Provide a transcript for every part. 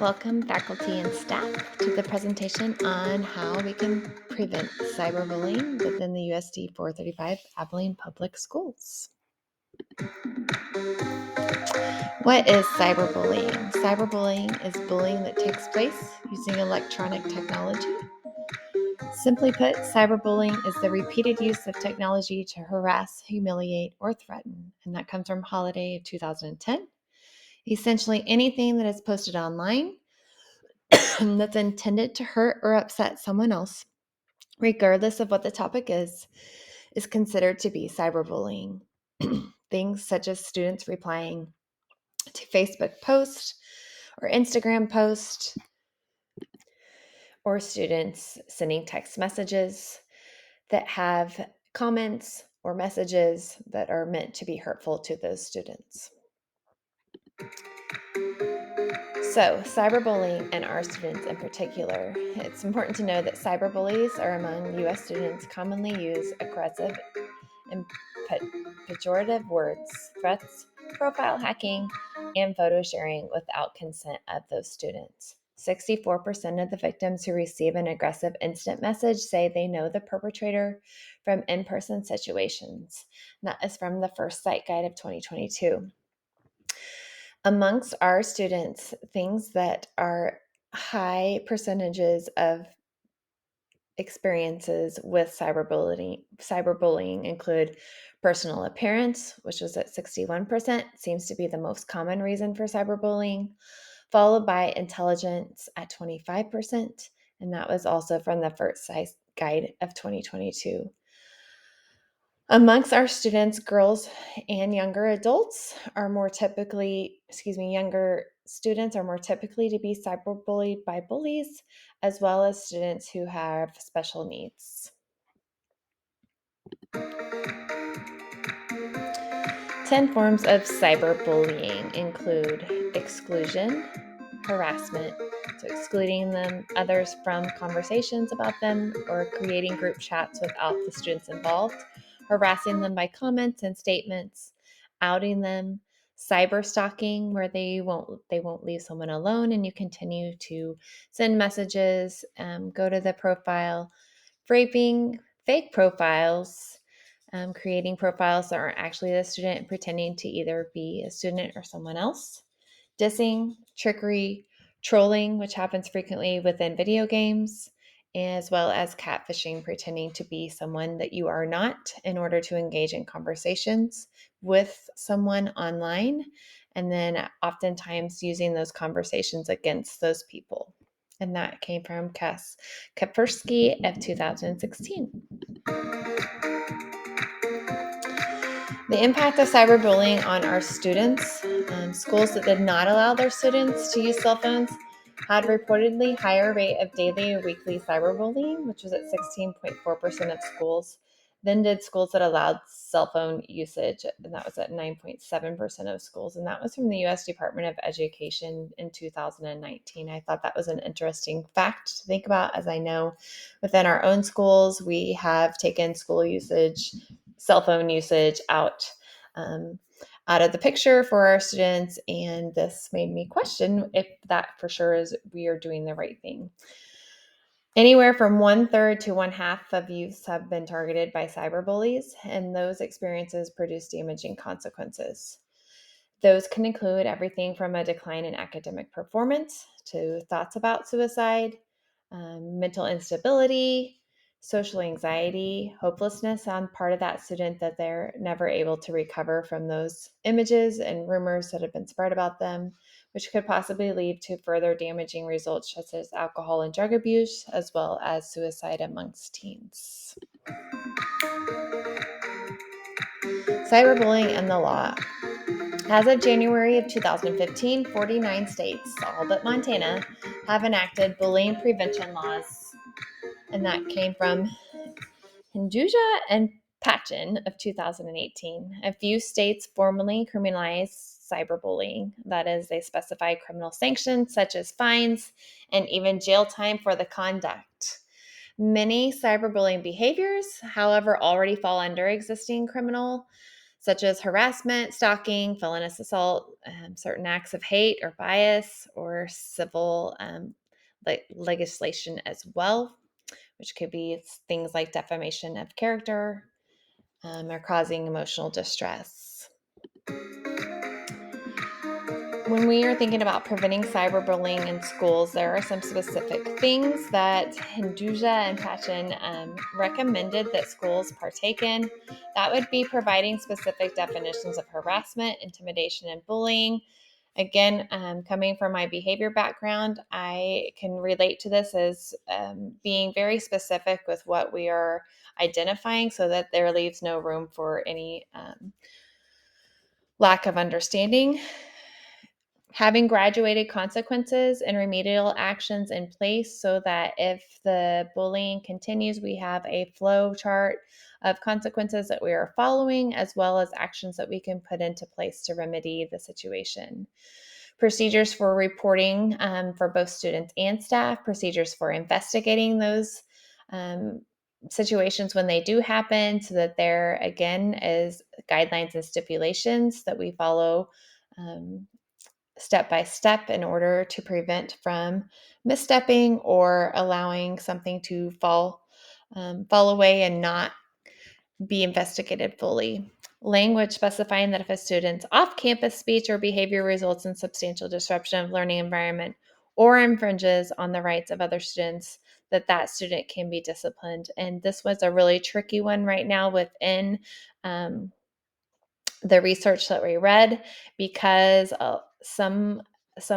Welcome, faculty and staff, to the presentation on how we can prevent cyberbullying within the USD 435 Abilene Public Schools. What is cyberbullying? Cyberbullying is bullying that takes place using electronic technology. Simply put, cyberbullying is the repeated use of technology to harass, humiliate, or threaten, and that comes from Holiday of 2010. Essentially, anything that is posted online that's intended to hurt or upset someone else, regardless of what the topic is considered to be cyberbullying. Things such as students replying to Facebook posts or Instagram posts, or students sending text messages that have comments or messages that are meant to be hurtful to those students. So, cyberbullying and our students in particular, it's important to know that cyberbullies are among U.S. students commonly use aggressive and pejorative words, threats, profile hacking, and photo sharing without consent of those students. 64% of the victims who receive an aggressive instant message say they know the perpetrator from in-person situations. And that is from the First Sight Guide of 2022. Amongst our students, things that are high percentages of experiences with cyberbullying include personal appearance, which was at 61%, seems to be the most common reason for cyberbullying, followed by intelligence at 25%, and that was also from the First Sight Guide of 2022. Amongst our students, girls and younger adults are more typically, younger students are more typically to be cyberbullied by bullies, as well as students who have special needs. 10 forms of cyberbullying include exclusion, harassment, so excluding others from conversations about them or creating group chats without the students involved, harassing them by comments and statements, outing them, cyber stalking, where they won't leave someone alone and you continue to send messages, go to the profile, raping, fake profiles, creating profiles that aren't actually the student and pretending to either be a student or someone else, dissing, trickery, trolling, which happens frequently within video games, as well as catfishing, pretending to be someone that you are not in order to engage in conversations with someone online, and then oftentimes using those conversations against those people. And that came from Kaspersky of 2016. The impact of cyberbullying on our students. Schools that did not allow their students to use cell phones had reportedly higher rate of daily or weekly cyberbullying, which was at 16.4% of schools, than did schools that allowed cell phone usage, and that was at 9.7% of schools. And that was from the U.S. Department of Education in 2019. I thought that was an interesting fact to think about, as I know within our own schools, we have taken cell phone usage out of the picture for our students, and this made me question if that for sure is we are doing the right thing. Anywhere from 1/3 to 1/2 of youths have been targeted by cyberbullies, and those experiences produce damaging consequences. Those can include everything from a decline in academic performance to thoughts about suicide, mental instability, social anxiety, hopelessness on part of that student that they're never able to recover from those images and rumors that have been spread about them, which could possibly lead to further damaging results such as alcohol and drug abuse, as well as suicide amongst teens. Cyberbullying and the law. As of January of 2015, 49 states, all but Montana, have enacted bullying prevention laws, and that came from Hinduja and Patchen of 2018. A few states formally criminalize cyberbullying. That is, they specify criminal sanctions such as fines and even jail time for the conduct. Many cyberbullying behaviors, however, already fall under existing criminal such as harassment, stalking, felonious assault, certain acts of hate or bias, or civil legislation as well, which could be things like defamation of character or causing emotional distress. When we are thinking about preventing cyberbullying in schools, there are some specific things that Hinduja and Patchen recommended that schools partake in. That would be providing specific definitions of harassment, intimidation, and bullying. Again, coming from my behavior background, I can relate to this as being very specific with what we are identifying so that there leaves no room for any lack of understanding. Having graduated consequences and remedial actions in place so that if the bullying continues, we have a flow chart of consequences that we are following, as well as actions that we can put into place to remedy the situation. Procedures for reporting for both students and staff, procedures for investigating those situations when they do happen, so that there again is guidelines and stipulations that we follow step by step in order to prevent from misstepping or allowing something to fall away and not be investigated fully. Language specifying that if a student's off-campus speech or behavior results in substantial disruption of learning environment or infringes on the rights of other students, that student can be disciplined. And this was a really tricky one right now within the research that we read, because some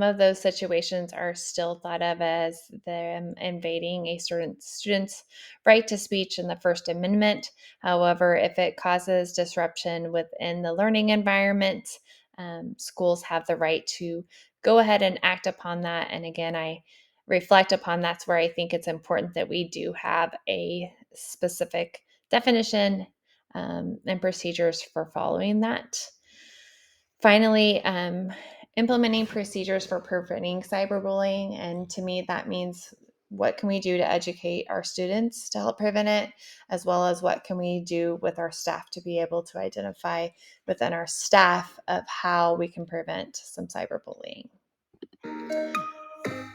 of those situations are still thought of as them invading a certain student's right to speech in the First Amendment. However, if it causes disruption within the learning environment, schools have the right to go ahead and act upon that. And again, I reflect upon that's where I think it's important that we do have a specific definition and procedures for following that. Finally, implementing procedures for preventing cyberbullying. And to me, that means what can we do to educate our students to help prevent it, as well as what can we do with our staff to be able to identify within our staff of how we can prevent some cyberbullying.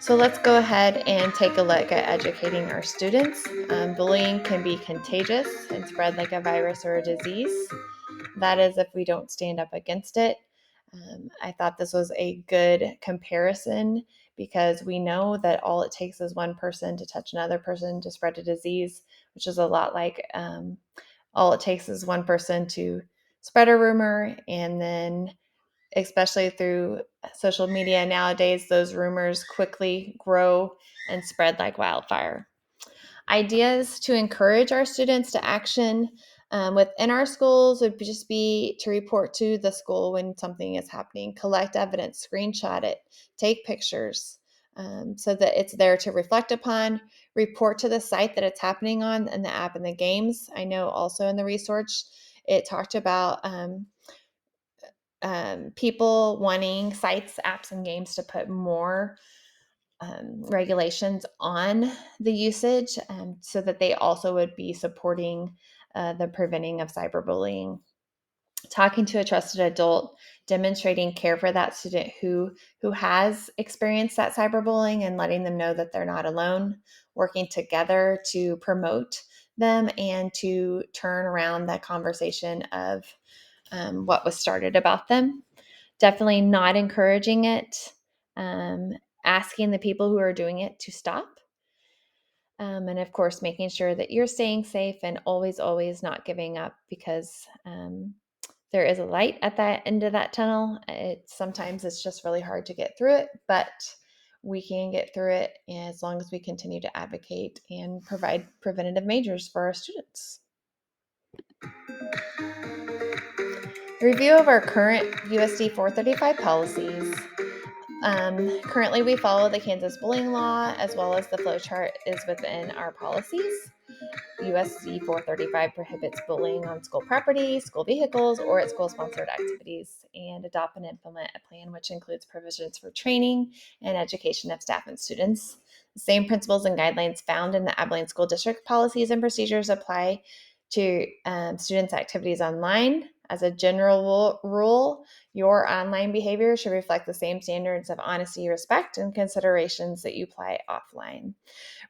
So let's go ahead and take a look at educating our students. Bullying can be contagious and spread like a virus or a disease. That is if we don't stand up against it. I thought this was a good comparison because we know that all it takes is one person to touch another person to spread a disease, which is a lot like all it takes is one person to spread a rumor, and then especially through social media nowadays, those rumors quickly grow and spread like wildfire. Ideas to encourage our students to action within our schools would just be to report to the school when something is happening, collect evidence, screenshot it, take pictures so that it's there to reflect upon, report to the site that it's happening on and the app and the games. I know also in the research, it talked about people wanting sites, apps, and games to put more regulations on the usage so that they also would be supporting the preventing of cyberbullying. Talking to a trusted adult, demonstrating care for that student who has experienced that cyberbullying and letting them know that they're not alone, working together to promote them and to turn around that conversation of what was started about them. Definitely not encouraging it, asking the people who are doing it to stop. And of course, making sure that you're staying safe and always not giving up, because there is a light at that end of that tunnel. Sometimes it's just really hard to get through it, but we can get through it as long as we continue to advocate and provide preventative measures for our students. Review of our current USD 435 policies. Currently, we follow the Kansas bullying law, as well as the flowchart is within our policies. USC 435 prohibits bullying on school property, school vehicles, or at school-sponsored activities, and adopt and implement a plan which includes provisions for training and education of staff and students. The same principles and guidelines found in the Abilene School District policies and procedures apply to students' activities online. As a general rule, your online behavior should reflect the same standards of honesty, respect, and considerations that you apply offline.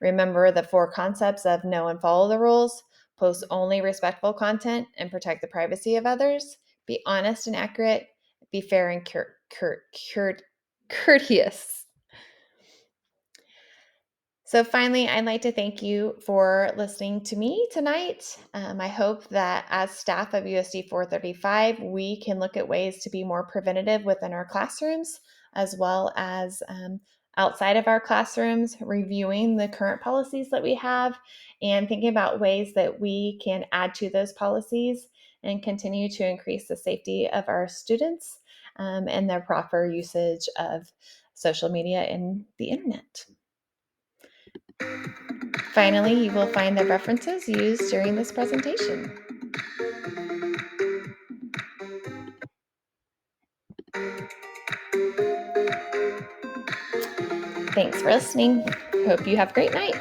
Remember the 4 concepts of know and follow the rules, post only respectful content, and protect the privacy of others. Be honest and accurate. Be fair and courteous. So finally, I'd like to thank you for listening to me tonight. I hope that as staff of USD 435, we can look at ways to be more preventative within our classrooms, as well as outside of our classrooms, reviewing the current policies that we have and thinking about ways that we can add to those policies and continue to increase the safety of our students and their proper usage of social media and the internet. Finally, you will find the references used during this presentation. Thanks for listening. Hope you have a great night.